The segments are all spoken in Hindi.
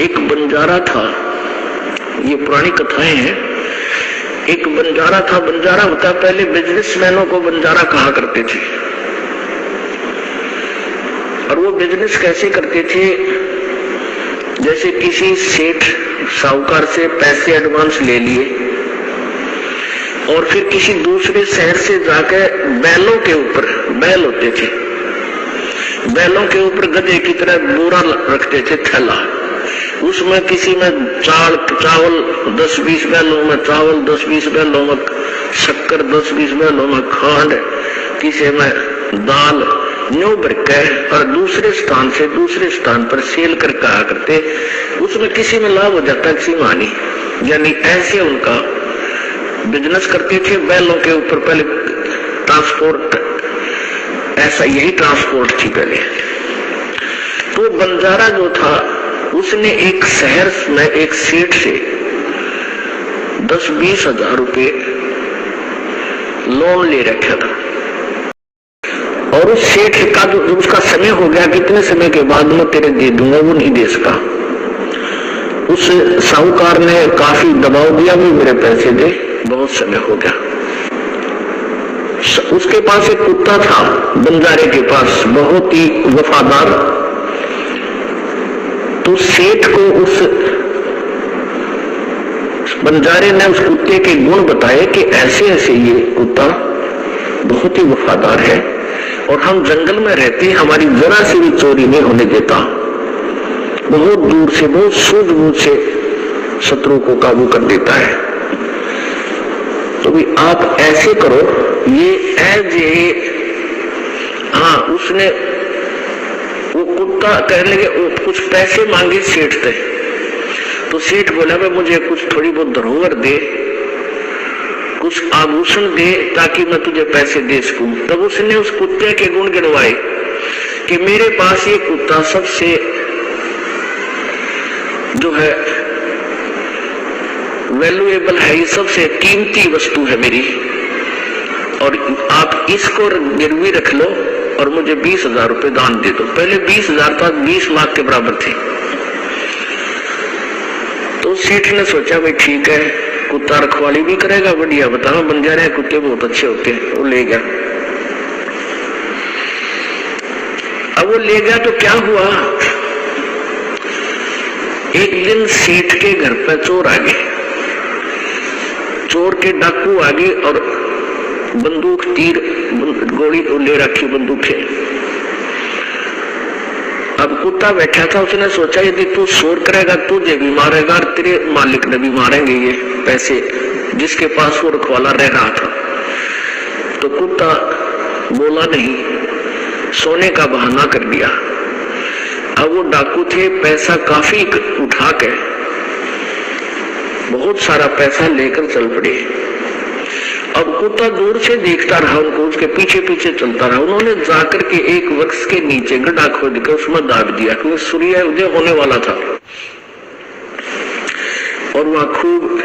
एक बंजारा था, ये पुरानी कथाएं हैं। एक बंजारा था, बंजारा होता पहले बिजनेसमैनों को बंजारा कहा करते थे। और वो बिजनेस कैसे करते थे, जैसे किसी सेठ साहूकार से पैसे एडवांस ले लिए और फिर किसी दूसरे शहर से जाकर बैलों के ऊपर, बैल होते थे, बैलों के ऊपर गधे की तरह बोरा रखते थे, थैला, उसमें किसी में चावल 10-20 बैलों में चावल, 10-20 बैलों में शक्कर, 10-20 बैलों में खांड, किसी में दाल, न्यू भरकर और दूसरे स्थान से दूसरे स्थान पर सेल कर कहा करते। उसमें किसी में लाभ हो जाता, किसी में हानि। यानी ऐसे उनका बिजनेस करते थे। बैलों के ऊपर पहले ट्रांसपोर्ट, ऐसा यही ट्रांसपोर्ट थी पहले। तो बंजारा जो था उसने एक शहर में एक सेठ से 10-20 हजार रुपए लोन ले रखा था और उस सेठ का जो उसका समय हो गया, कितने समय के बाद मैं तेरे दे दूंगा, वो नहीं दे सका। उस साहूकार ने काफी दबाव दिया, भी मेरे पैसे दे, बहुत समय हो गया। उसके पास एक कुत्ता था, बंजारे के पास, बहुत ही वफादार। तो सेठ को उस बंजारे ने उस कुत्ते के गुण बताए कि ऐसे ऐसे ये कुत्ता बहुत ही वफादार है और हम जंगल में रहते हैं, हमारी जरा सी भी चोरी नहीं होने देता, बहुत दूर से, बहुत सूझबूझ से शत्रु को काबू कर देता है। तो भी आप ऐसे करो, ये हाँ, उसने वो कुत्ता कहने लगे, कुछ पैसे मांगे सेठ से। तो सेठ बोला, भाई मुझे कुछ थोड़ी बहुत धरोहर दे, कुछ आभूषण दे ताकि मैं तुझे पैसे दे सकूं। तब उसने उस कुत्ते के गुण गिनवाए कि मेरे पास ये कुत्ता सबसे जो है वैल्यूएबल है, ये सबसे कीमती वस्तु है मेरी, और आप इसको गिरवी रख लो और मुझे 20 हजार रुपए दान दे दो। पहले 20 हजार था, 20 लाख के बराबर थे। तो सेठ ने सोचा, भाई ठीक है, कुत्ता रखवाली भी करेगा, बढ़िया, बताओ, बंजारे हैं कुत्ते, बहुत अच्छे होते हैं। वो ले गया। अब वो ले गया तो क्या हुआ, एक दिन सेठ के घर पर चोर आ गए, चोर के डाकू आ गए और बंदूक, तीर, गोली ले रखी बंदूक है। अब कुत्ता बैठा था, उसने सोचा यदि तू शोर करेगा तुझे भी मारेगा और तेरे मालिक ने भी मारेंगे ये पैसे, जिसके पास वो रखवाला रह रहा था। तो कुत्ता बोला नहीं, सोने का बहाना कर दिया। अब वो डाकू थे, पैसा काफी उठा के बहुत सारा पैसा लेकर चल पड़े। अब कुत्ता दूर से देखता रहा उनको, उसके पीछे पीछे चलता रहा। उन्होंने जाकर के एक वृक्ष के नीचे गड्ढा खोद कर उसमें दाब दिया, क्योंकि सूर्य उदय होने वाला था। और वहां खूब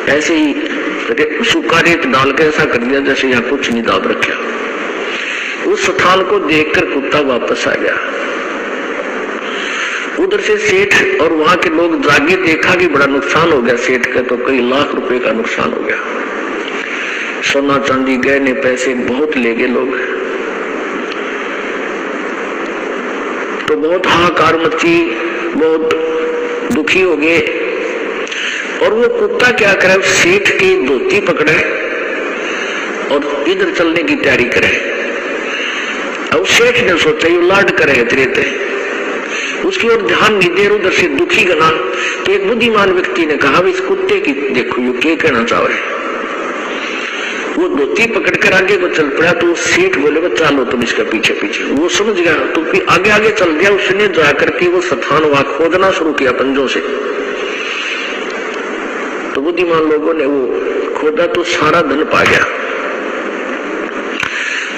ऐसे ही सूखा रेत डाल के ऐसा कर दिया जैसे यहाँ कुछ नहीं दाब रखा। उस स्थान को देखकर कुत्ता वापस आ गया। उधर से सेठ और वहां के लोग जागे, देखा कि बड़ा नुकसान हो गया सेठ का, तो कई लाख रुपए का नुकसान हो गया। सोना चांदी गहने पैसे बहुत ले गए लोग। तो बहुत हाहाकार मची, बहुत दुखी हो गए। और वो कुत्ता क्या करे, सेठ की धोती पकड़े और इधर चलने की तैयारी करे। अब सेठ ने सोचा ये लाड करे तेरे, उसकी ओर ध्यान नहीं दे, उधर से दुखी गना। तो एक बुद्धिमान व्यक्ति ने कहा, इस कुत्ते की देखो ये क्या कहना चाह रहे। वो धोती पकड़कर आगे को चल पड़ा। तो सेठ बोले, चलो तुम इसके पीछे पीछे। वो समझ गया तो आगे आगे चल गया। उसने जाकर के वो स्थान वहां खोदना शुरू किया पंजों से। तो बुद्धिमान लोगों ने वो खोदा तो सारा धन पा गया।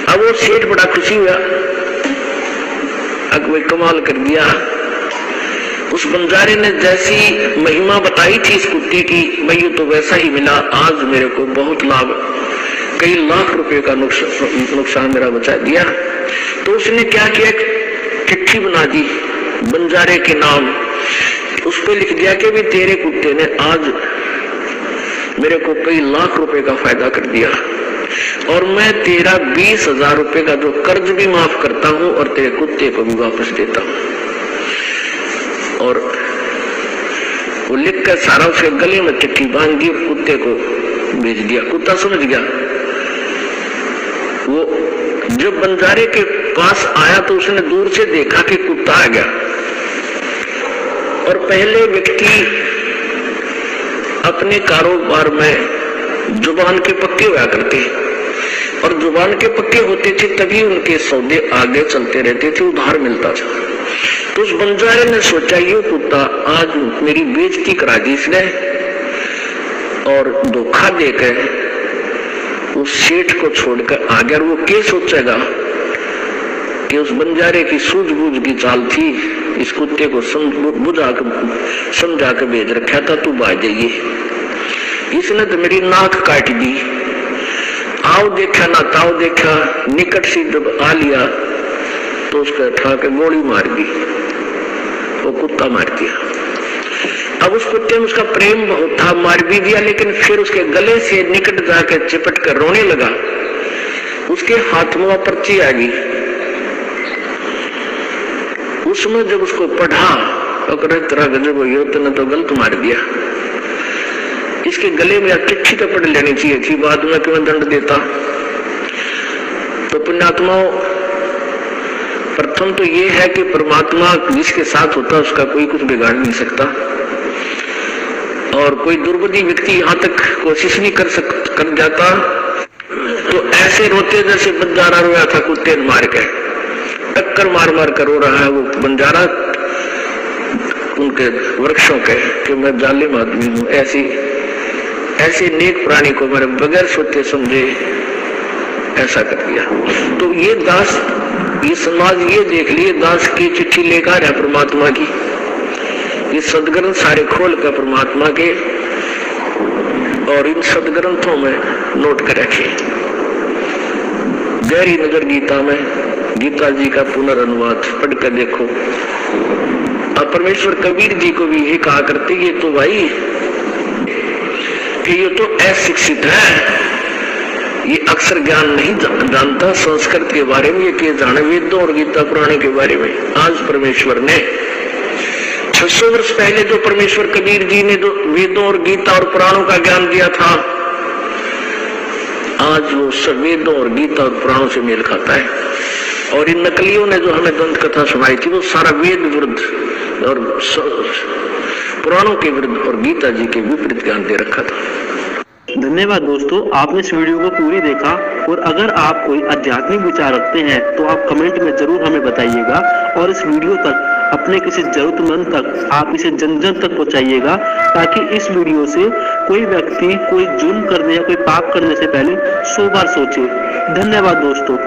अब वो सेठ बड़ा खुशी हुआ, अगवे कमाल कर दिया। उस बंजारे ने जैसी महिमा बताई थी इस कुत्ते की, भाई तो वैसा ही मिला। आज मेरे को बहुत लाभ, कई लाख रुपए का नुकसान मेरा बचा दिया। तो उसने क्या किया, चिट्ठी बना दी बंजारे के नाम उस पे लिख दिया कि भी तेरे कुत्ते ने आज मेरे को कई लाख रुपए का फायदा कर दिया और मैं तेरा 20,000 रुपए का जो कर्ज भी माफ करता हूं और तेरे कुत्ते को भी वापस देता हूं। और वो लिख कर सारा उसके गले में चिट्ठी बांध दी और कुत्ते को भेज दिया। कुत्ता समझ गया। वो जब बंजारे के पास आया तो उसने दूर से देखा कि कुत्ता आ गया। और पहले व्यक्ति अपने कारोबार में जुबान के पक्के हुआ करते और जुबान के पक्के होते थे तभी उनके सौदे आगे चलते रहते थे, उधार मिलता था। तो उस बंजारे ने सोचा ये कुत्ता आज मेरी बेइज्जती करा दी इसने और धोखा देकर उस सेठ को छोड़कर आ गया। वो क्या सोचेगा कि उस बंजारे की सूझबूझ की चाल थी, इस कुत्ते को समझा कर भेज रखा था, तू भाग जाइए, इसने तो मेरी नाक काट दी। आओ देखा ना ताओ देखा, निकट से जब आ लिया तो उसका उठा के गोली मार दी, वो कुत्ता मार दिया। अब उस कुत्ते में उसका प्रेम बहुत था, मार भी दिया, लेकिन फिर उसके गले से निकट जाकर चिपट कर रोने लगा। उसके हाथ में पर्ची आ गई। उसमें जब उसको पढ़ा अगर तेरा गजब हो गया, तूने तो गलत मार दिया, इसके गले में चिट्ठी तो पढ़ लेनी चाहिए थी, बाद में क्यों दंड देता। तो पुण्यात्माओं, प्रथम तो ये है कि परमात्मा जिसके साथ होता है उसका कोई कुछ बिगाड़ नहीं सकता और कोई दुर्बुद्धि व्यक्ति यहाँ तक कोशिश नहीं कर जाता तो ऐसे रोते जैसे बंजारा रोया था कुत्ते मार के, टक्कर मार मार कर रो रहा है वो बंजारा उनके वृक्षों के कि मैं जालिम आदमी हूं। ऐसे नेक प्राणी को मेरे बगैर सोचे समझे ऐसा कर दिया। तो ये दास, ये समाज ये देख लिए दास की चिट्ठी लेकर है परमात्मा की, ये सदग्रंथ सारे खोल कर परमात्मा के और इन सदग्रंथों में नोट कर रखे। गहरी नजर गीता में गीता जी का पुनर्अनुवाद पढ़ कर देखो। अब परमेश्वर कबीर जी को भी ये कहा करते ये तो भाई कि ये तो अशिक्षित है, ये अक्षर ज्ञान नहीं जानता संस्कृत के बारे में, ये के जाने वेदों और गीता पुराणे के बारे में। आज परमेश्वर ने 600 वर्ष पहले जो परमेश्वर कबीर जी ने जो वेदों और गीता और पुराणों का ज्ञान दिया था, आज वो सब वेदों और गीता और पुराणों से मेल खाता है। और इन नकलियों ने जो हमें दंत कथा सुनाई थी वो सारा वेद विरुद्ध और पुराणों के विरुद्ध और गीता जी के विपरीत ज्ञान दे रखा था। धन्यवाद दोस्तों, आपने इस वीडियो को पूरी देखा और अगर आप कोई आध्यात्मिक विचार रखते हैं तो आप कमेंट में जरूर हमें बताइएगा और इस वीडियो तक अपने किसी जरूरतमंद तक आप इसे जन जन तक पहुंचाइएगा ताकि इस वीडियो से कोई व्यक्ति कोई जुर्म करने या कोई पाप करने से पहले 100 बार सोचे। धन्यवाद दोस्तों।